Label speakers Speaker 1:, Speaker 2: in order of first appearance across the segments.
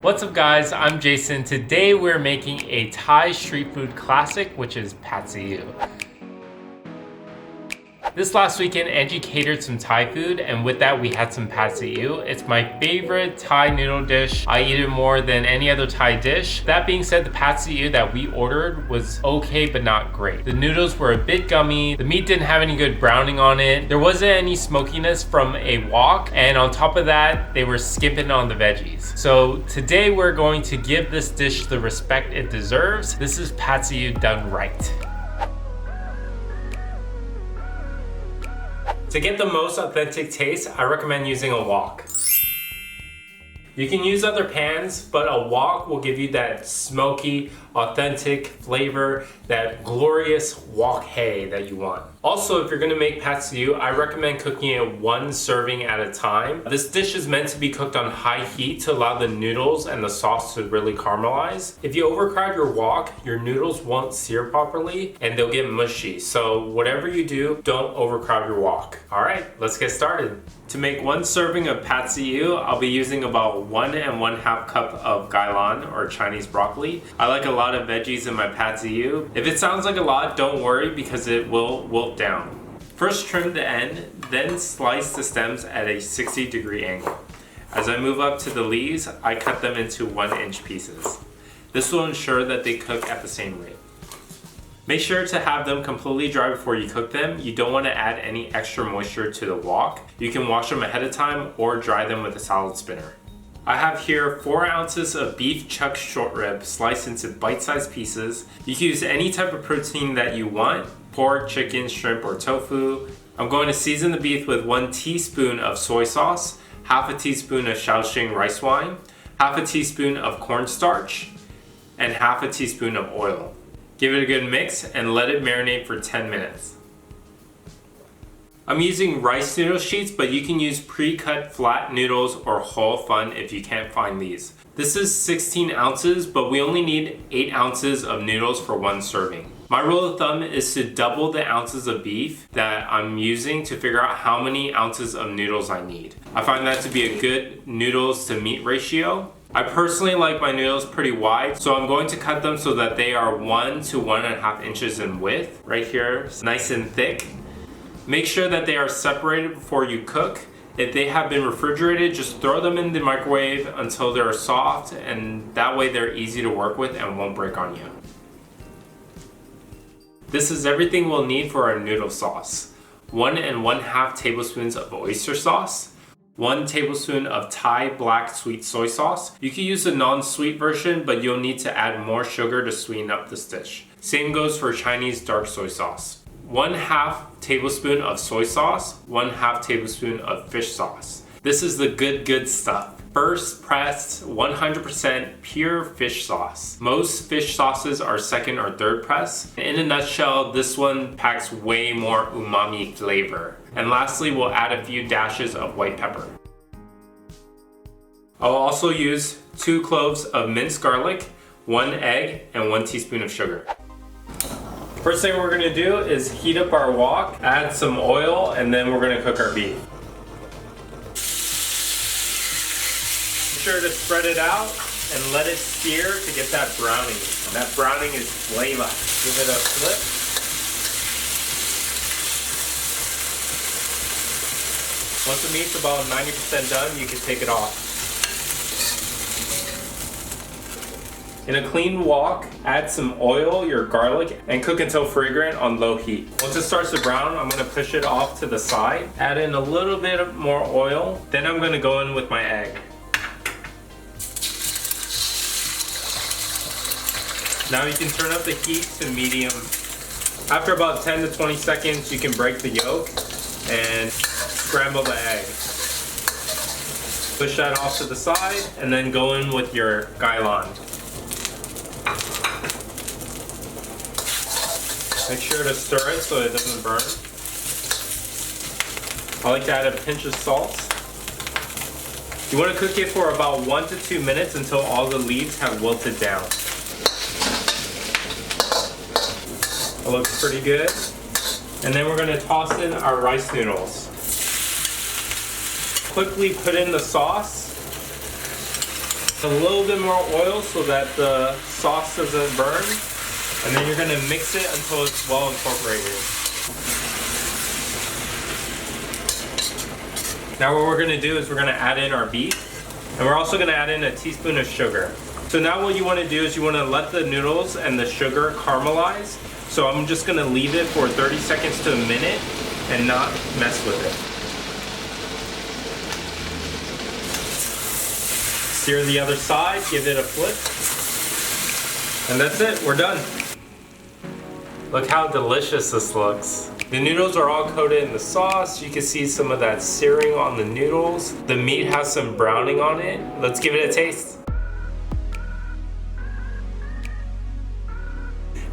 Speaker 1: What's up guys, I'm Jason. Today we're making a Thai street food classic, which is padseeew. This last weekend, Angie catered some Thai food, and with that we had some padseeew. It's my favorite Thai noodle dish. I eat it more than any other Thai dish. That being said, the padseeew that we ordered was okay but not great. The noodles were a bit gummy, the meat didn't have any good browning on it, there wasn't any smokiness from a wok, and on top of that, they were skimping on the veggies. So today we're going to give this dish the respect it deserves. This is padseeew done right. To get the most authentic taste, I recommend using a wok. You can use other pans, but a wok will give you that smoky, authentic flavor, that glorious wok hay that you want. Also, if you're gonna make padseeew, I recommend cooking it one serving at a time. This dish is meant to be cooked on high heat to allow the noodles and the sauce to really caramelize. If you overcrowd your wok, your noodles won't sear properly and they'll get mushy. So whatever you do, don't overcrowd your wok. All right, let's get started. To make one serving of padseeew, I'll be using about 1 1/2 cup of gailan or Chinese broccoli. I like a lot of veggies in my padseeew. If it sounds like a lot, don't worry because it will wilt down. First trim the end, then slice the stems at a 60-degree angle. As I move up to the leaves, I cut them into 1-inch pieces. This will ensure that they cook at the same rate. Make sure to have them completely dry before you cook them. You don't want to add any extra moisture to the wok. You can wash them ahead of time or dry them with a salad spinner. I have here 4 ounces of beef chuck short rib sliced into bite-sized pieces. You can use any type of protein that you want, pork, chicken, shrimp, or tofu. I'm going to season the beef with 1 teaspoon of soy sauce, half a teaspoon of shaoxing rice wine, half a teaspoon of cornstarch, and half a teaspoon of oil. Give it a good mix and let it marinate for 10 minutes. I'm using rice noodle sheets, but you can use pre-cut flat noodles or whole fun if you can't find these. This is 16 ounces, but we only need 8 ounces of noodles for one serving. My rule of thumb is to double the ounces of beef that I'm using to figure out how many ounces of noodles I need. I find that to be a good noodles to meat ratio. I personally like my noodles pretty wide, so I'm going to cut them so that they are 1 to 1.5 inches in width. Right here, nice and thick. Make sure that they are separated before you cook. If they have been refrigerated, just throw them in the microwave until they're soft, and that way they're easy to work with and won't break on you. This is everything we'll need for our noodle sauce. 1 1/2 tablespoons of oyster sauce, 1 tablespoon of Thai black sweet soy sauce. You can use the non-sweet version, but you'll need to add more sugar to sweeten up this dish. Same goes for Chinese dark soy sauce. 1/2 tablespoon of soy sauce, 1/2 tablespoon of fish sauce. This is the good stuff. First pressed 100% pure fish sauce. Most fish sauces are second or third press. In a nutshell, this one packs way more umami flavor. And lastly, we'll add a few dashes of white pepper. I'll also use 2 cloves of minced garlic, 1 egg, and 1 teaspoon of sugar. First thing we're gonna do is heat up our wok, add some oil, and then we're gonna cook our beef. Be sure to spread it out and let it sear to get that browning. That browning is flavor. Give it a flip. Once the meat's about 90% done, you can take it off. In a clean wok, add some oil, your garlic, and cook until fragrant on low heat. Once it starts to brown, I'm gonna push it off to the side, add in a little bit more oil, then I'm gonna go in with my egg. Now you can turn up the heat to medium. After about 10 to 20 seconds, you can break the yolk and scramble the egg. Push that off to the side and then go in with your gailan. Make sure to stir it so it doesn't burn. I like to add a pinch of salt. You want to cook it for about 1 to 2 minutes until all the leaves have wilted down. It looks pretty good. And then we're going to toss in our rice noodles. Quickly put in the sauce A little bit more oil so that the sauce doesn't burn. And then you're gonna mix it until it's well incorporated. Now what we're gonna do is we're gonna add in our beef. And we're also gonna add in a teaspoon of sugar. So now what you wanna do is you wanna let the noodles and the sugar caramelize. So I'm just gonna leave it for 30 seconds to a minute and not mess with it. Sear the other side, give it a flip. And that's it, we're done. Look how delicious this looks. The noodles are all coated in the sauce. You can see some of that searing on the noodles. The meat has some browning on it. Let's give it a taste.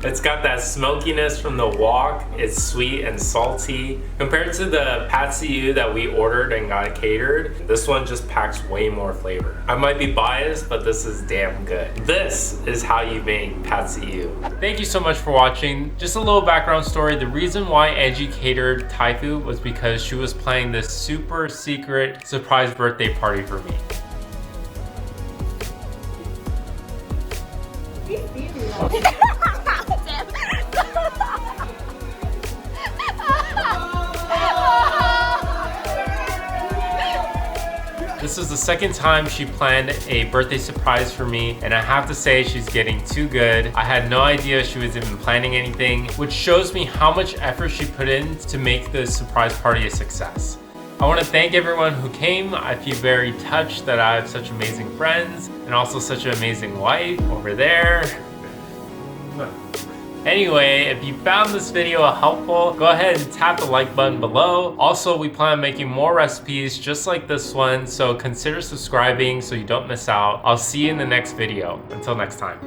Speaker 1: It's got that smokiness from the wok. It's sweet and salty. Compared to the padseeew that we ordered and got catered, this one just packs way more flavor. I might be biased, but this is damn good. This is how you make padseeew. Thank you so much for watching. Just a little background story. The reason why Angie catered Thai food was because she was planning this super secret surprise birthday party for me. This is the second time she planned a birthday surprise for me, and I have to say she's getting too good. I had no idea she was even planning anything, which shows me how much effort she put in to make this surprise party a success. I want to thank everyone who came. I feel very touched that I have such amazing friends and also such an amazing wife over there. Anyway, if you found this video helpful, go ahead and tap the like button below. Also, we plan on making more recipes just like this one, so consider subscribing so you don't miss out. I'll see you in the next video. Until next time.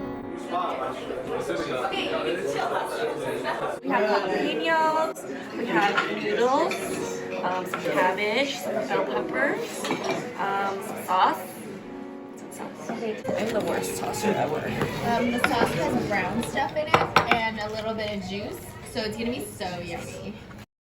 Speaker 2: We have jalapenos, we have noodles, some cabbage, some bell peppers, some sauce. I'm the worst saucer ever.
Speaker 3: The sauce has brown stuff in it and a little bit of juice, so it's gonna be so yummy.